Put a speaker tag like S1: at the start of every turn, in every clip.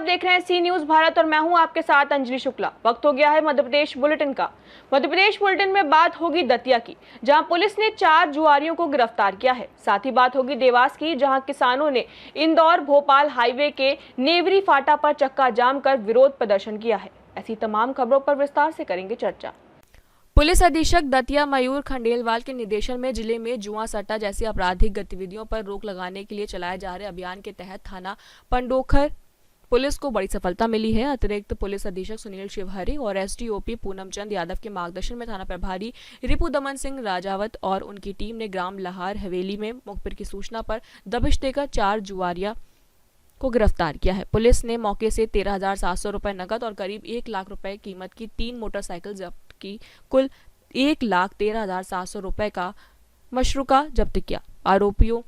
S1: आप देख रहे हैं सी न्यूज भारत और मैं हूं आपके साथ अंजलि शुक्ला। वक्त हो गया है मध्य प्रदेश बुलेटिन का। मध्य प्रदेश बुलेटिन में बात होगी दतिया की, जहां पुलिस ने 4 जुआरियों को गिरफ्तार किया है। साथ ही बात होगी देवास की, जहां किसानों ने इंदौर भोपाल हाईवे के नेवरी फाटा पर चक्का जाम कर विरोध प्रदर्शन किया है। ऐसी तमाम खबरों पर विस्तार से करेंगे चर्चा। पुलिस अधीक्षक दतिया मयूर खंडेलवाल के निर्देशन में जिले में जुआ सट्टा जैसी आपराधिक गतिविधियों पर रोक लगाने के लिए चलाए जा रहे अभियान के तहत थाना पंडोखर पुलिस को बड़ी सफलता मिली है। अतिरिक्त पुलिस अधीक्षक सुनील शिवहरी और एसडीओपी पूनम चंद यादव के मार्गदर्शन में थाना प्रभारी रिपु दमन सिंह राजावत और उनकी टीम ने ग्राम लहार हवेली में मुखबिर की सूचना पर दबिश देकर 4 जुआरिया को गिरफ्तार किया है। पुलिस ने मौके से 13,700 रुपए नकद और करीब 1 लाख रुपए कीमत की 3 मोटरसाइकिल जब्त की। कुल 1,13,700 रुपए का मशरूका जब्त किया। आरोपियों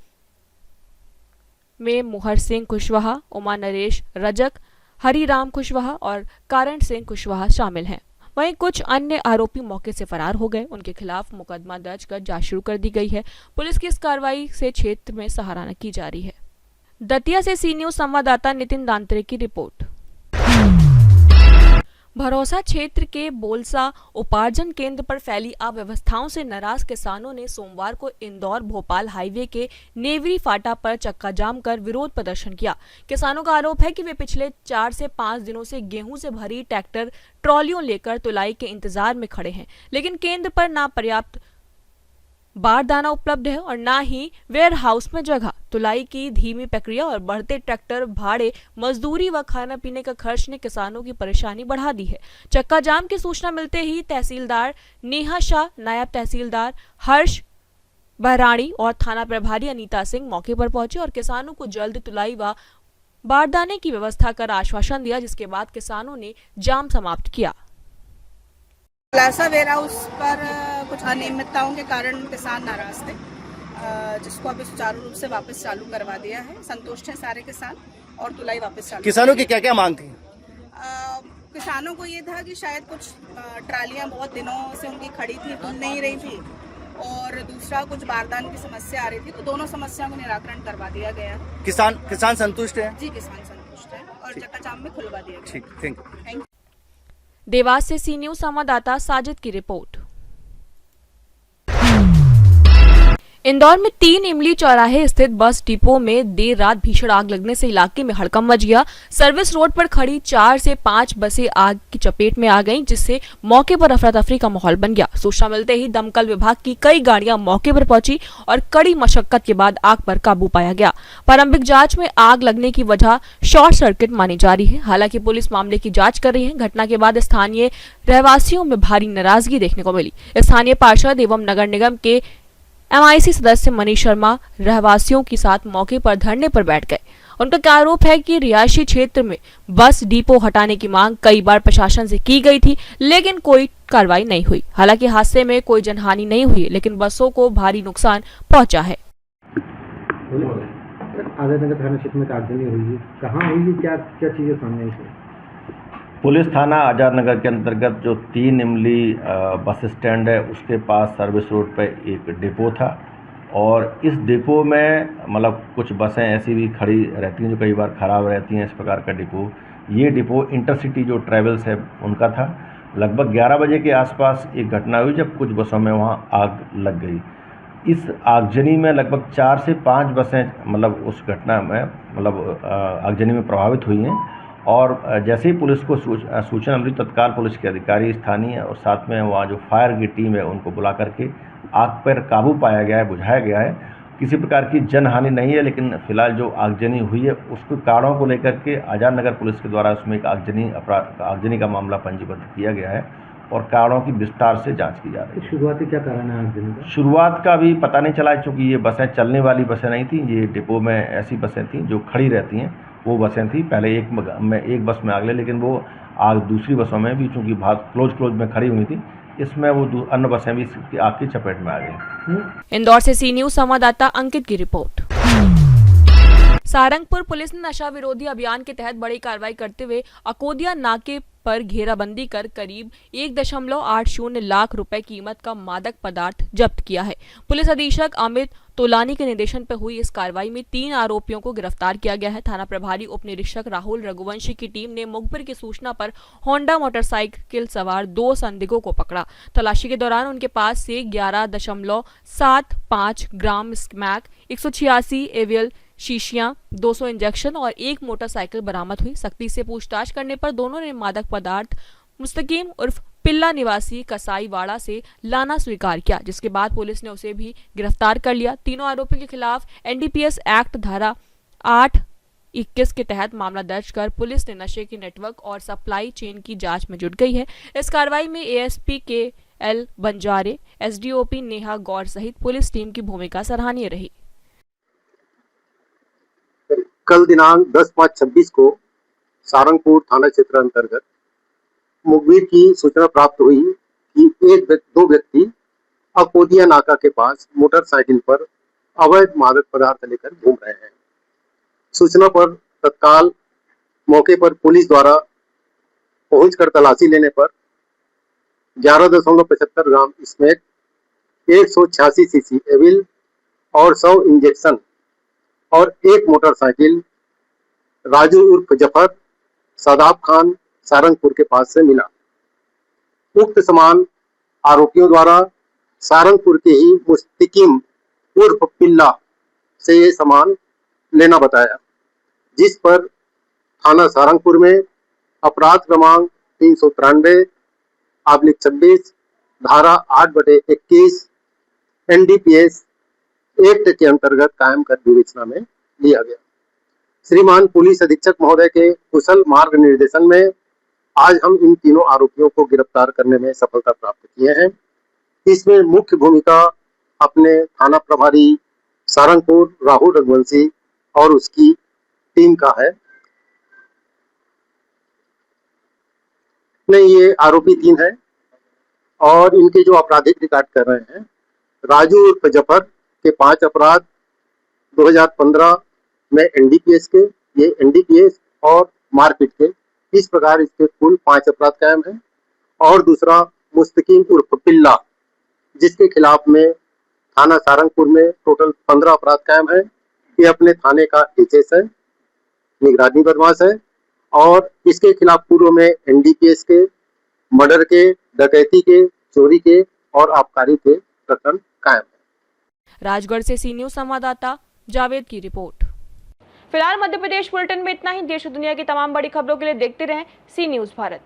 S1: में मोहर सिंह कुशवाहा, उमा नरेश रजक, हरिराम कुशवाहा और कारण सिंह कुशवाहा शामिल हैं। वहीं कुछ अन्य आरोपी मौके से फरार हो गए। उनके खिलाफ मुकदमा दर्ज कर जांच शुरू कर दी गई है। पुलिस की इस कार्रवाई से क्षेत्र में सराहना की जा रही है। दतिया से सी न्यूज संवाददाता नितिन दांतरे की रिपोर्ट। भरोसा क्षेत्र के बोलसा उपार्जन केंद्र पर फैली अव्यवस्थाओं से नाराज किसानों ने सोमवार को इंदौर भोपाल हाईवे के नेवरी फाटा पर चक्का जाम कर विरोध प्रदर्शन किया। किसानों का आरोप है कि वे पिछले 4 से 5 दिनों से गेहूं से भरी ट्रैक्टर ट्रॉलियों लेकर तुलाई के इंतजार में खड़े हैं, लेकिन केंद्र पर ना पर्याप्त बारदाना उपलब्ध है और ना ही वेयर हाउस में जगह। तुलाई की धीमी प्रक्रिया और बढ़ते ट्रैक्टर भाड़े, मजदूरी व खाना पीने का खर्च ने किसानों की परेशानी बढ़ा दी है। चक्का जाम की सूचना मिलते ही तहसीलदार नेहा शाह, नायब तहसीलदार हर्ष बहराणी और थाना प्रभारी अनीता सिंह मौके पर पहुंचे और किसानों को जल्द तुलाई व बारदाने की व्यवस्था कर आश्वासन दिया, जिसके बाद किसानों ने जाम समाप्त किया।
S2: प्लाजा वेयर हाउस पर कुछ अनियमितताओं के कारण किसान नाराज थे, जिसको अभी सुचारू रूप से वापस चालू करवा दिया है। संतुष्ट हैं सारे किसान और तुलाई वापस चालू।
S3: किसानों की क्या क्या मांग थी?
S2: किसानों को ये था कि शायद कुछ ट्रालियां बहुत दिनों से उनकी खड़ी थी, तो नहीं रही थी, और दूसरा कुछ बारदान की समस्या आ रही थी, तो दोनों समस्या को निराकरण करवा दिया गया है।
S3: किसान संतुष्ट है?
S2: जी, किसान संतुष्ट है और चक्का जाम में खुलवा दिया गया।
S3: ठीक, थैंक यू।
S1: देवास से सी न्यूज संवाददाता साजिद की रिपोर्ट। इंदौर में 3 इमली चौराहे स्थित बस डिपो में देर रात भीषण आग लगने से इलाके में हड़कंप मच गया। सर्विस रोड पर खड़ी 4 से 5 बसें आग की चपेट में आ गईं, जिससे मौके पर अफरा तफरी का माहौल बन गया। सूचना मिलते ही दमकल विभाग की कई गाड़ियां मौके पर पहुंची और कड़ी मशक्कत के बाद आग पर काबू पाया गया। प्रारंभिक जांच में आग लगने की वजह शॉर्ट सर्किट मानी जा रही है। हालांकि पुलिस मामले की जांच कर रही है। घटना के बाद स्थानीय रहवासियों में भारी नाराजगी देखने को मिली। स्थानीय पार्षद एवं नगर निगम के MIC सदस्य मनीष शर्मा रहवासियों के साथ मौके पर धरने पर बैठ गए। उनका आरोप है कि रिहायशी क्षेत्र में बस डिपो हटाने की मांग कई बार प्रशासन से की गई थी, लेकिन कोई कार्रवाई नहीं हुई। हालांकि हादसे में कोई जनहानि नहीं हुई, लेकिन बसों को भारी नुकसान पहुंचा है।
S4: आजाद नगर थाना क्षेत्र में आगजनी हुई है, कहाँ हुई है, क्या क्या चीजें सामने आई?
S5: पुलिस थाना आजाद नगर के अंतर्गत जो 3 इमली बस स्टैंड है, उसके पास सर्विस रोड पर एक डिपो था और इस डिपो में मतलब कुछ बसें ऐसी भी खड़ी रहती हैं जो कई बार ख़राब रहती हैं। इस प्रकार का डिपो, ये डिपो इंटरसिटी जो ट्रैवल्स है उनका था। लगभग 11 बजे के आसपास एक घटना हुई जब कुछ बसों में वहाँ आग लग गई। इस आगजनी में लगभग 4 से 5 बसें मतलब उस घटना में मतलब आगजनी में प्रभावित हुई हैं और जैसे ही पुलिस को सूचना मिली, तत्काल पुलिस के अधिकारी स्थानीय और साथ में वहाँ जो फायर की टीम है उनको बुला करके आग पर काबू पाया गया है, बुझाया गया है। किसी प्रकार की जनहानि नहीं है, लेकिन फिलहाल जो आगजनी हुई है उसके कारणों को लेकर के आजाद नगर पुलिस के द्वारा उसमें एक आगजनी का मामला पंजीबद्ध किया गया है और कारणों की विस्तार से जांच की जा रही है।
S4: शुरुआती क्या कारण है आगजनी का?
S5: शुरुआत का भी पता नहीं चला, चूँकि ये बसें चलने वाली बसें नहीं थी, ये डिपो में ऐसी बसें थीं जो खड़ी रहती हैं, वो बसें थी। पहले एक बस में आग लगी, लेकिन वो आग दूसरी बसों में भी चूँकि क्लोज में खड़ी हुई थी, इसमें वो अन्य बसें भी आग की चपेट में आ गई।
S1: इंदौर से सी न्यूज संवाददाता अंकित की रिपोर्ट। सारंगपुर पुलिस ने नशा विरोधी अभियान के तहत बड़ी कार्रवाई करते हुए अकोदिया नाके पर घेराबंदी कर करीब 1.80 लाख रुपए कीमत का मादक पदार्थ जब्त किया है। पुलिस अधीक्षक अमित तोलानी के निर्देशन पर हुई इस कार्रवाई में 3 आरोपियों को गिरफ्तार किया गया है। थाना प्रभारी उप निरीक्षक राहुल रघुवंशी की टीम ने मुखबिर की सूचना पर होंडा मोटरसाइकिल सवार 2 संदिग्धों को पकड़ा। तलाशी के दौरान उनके पास से 11.75 ग्राम स्मैक, 186 एवियल शीशियां, 200 इंजेक्शन और 1 मोटरसाइकिल बरामद हुई। सख्ती से पूछताछ करने पर दोनों ने मादक पदार्थ मुस्तकीम उर्फ पिल्ला निवासी कसाईवाड़ा से लाना स्वीकार किया, जिसके बाद पुलिस ने उसे भी गिरफ्तार कर लिया। तीनों आरोपियों के खिलाफ एनडीपीएस एक्ट धारा 8(21) के तहत मामला दर्ज कर पुलिस ने नशे के नेटवर्क और सप्लाई चेन की जांच में जुट गई है। इस कार्रवाई में एएसपी KL बंजारे, एसडीओपी नेहा गौर सहित पुलिस टीम की भूमिका सराहनीय रही।
S6: कल दिनांक 10/5/26 को सारंगपुर थाना क्षेत्र अंतर्गत मुखबिर की सूचना प्राप्त हुई कि दो व्यक्ति अकोदिया नाका के पास मोटरसाइकिल पर अवैध मादक पदार्थ लेकर घूम रहे हैं। सूचना पर तत्काल मौके पर पुलिस द्वारा पहुंचकर तलाशी लेने पर 11.75 ग्राम स्मैक, 186 सीसी एविल और 100 इंजेक्शन और 1 मोटरसाइकिल राजू उर्फ जफर, सादाब खान सारंगपुर के पास से मिला। उक्त सामान आरोपियों द्वारा सारंगपुर के ही मुस्तकीम उर्फ पिल्ला से ये सामान लेना बताया, जिस पर थाना सारंगपुर में अपराध क्रमांक 393/26 धारा 8/21 एनडीपीएस एक्ट के अंतर्गत कायम कर विवेचना में लिया गया। श्रीमान पुलिस अधीक्षक महोदय के कुशल मार्ग निर्देशन में आज हम इन तीनों आरोपियों को गिरफ्तार करने में सफलता प्राप्त किए हैं। इसमें मुख्य भूमिका अपने थाना प्रभारी सारंगपुर राहुल रघुवंशी और उसकी टीम का है। नहीं, ये आरोपी 3 है और इनके जो आपराधिक रिकॉर्ड कर रहे हैं, राजू उर्फ जफर के 5 अपराध 2015 में एनडीपीएस के, ये एनडीपीएस और मारपीट के, इस प्रकार इसके कुल 5 अपराध कायम है। और दूसरा मुस्तकीम उर्फ पिल्ला, जिसके खिलाफ में थाना सारंगपुर में टोटल 15 अपराध कायम है। ये अपने थाने का एचएस है, निगरानी बदमाश है और इसके खिलाफ पूर्व में एनडीपीएस के, मर्डर के, डकैती के, चोरी के और आबकारी के प्रकरण कायम है।
S1: राजगढ़ से सी न्यूज संवाददाता जावेद की रिपोर्ट। फिलहाल मध्य प्रदेश बुलेटिन में इतना ही। देश और दुनिया की तमाम बड़ी खबरों के लिए देखते रहें सी न्यूज भारत।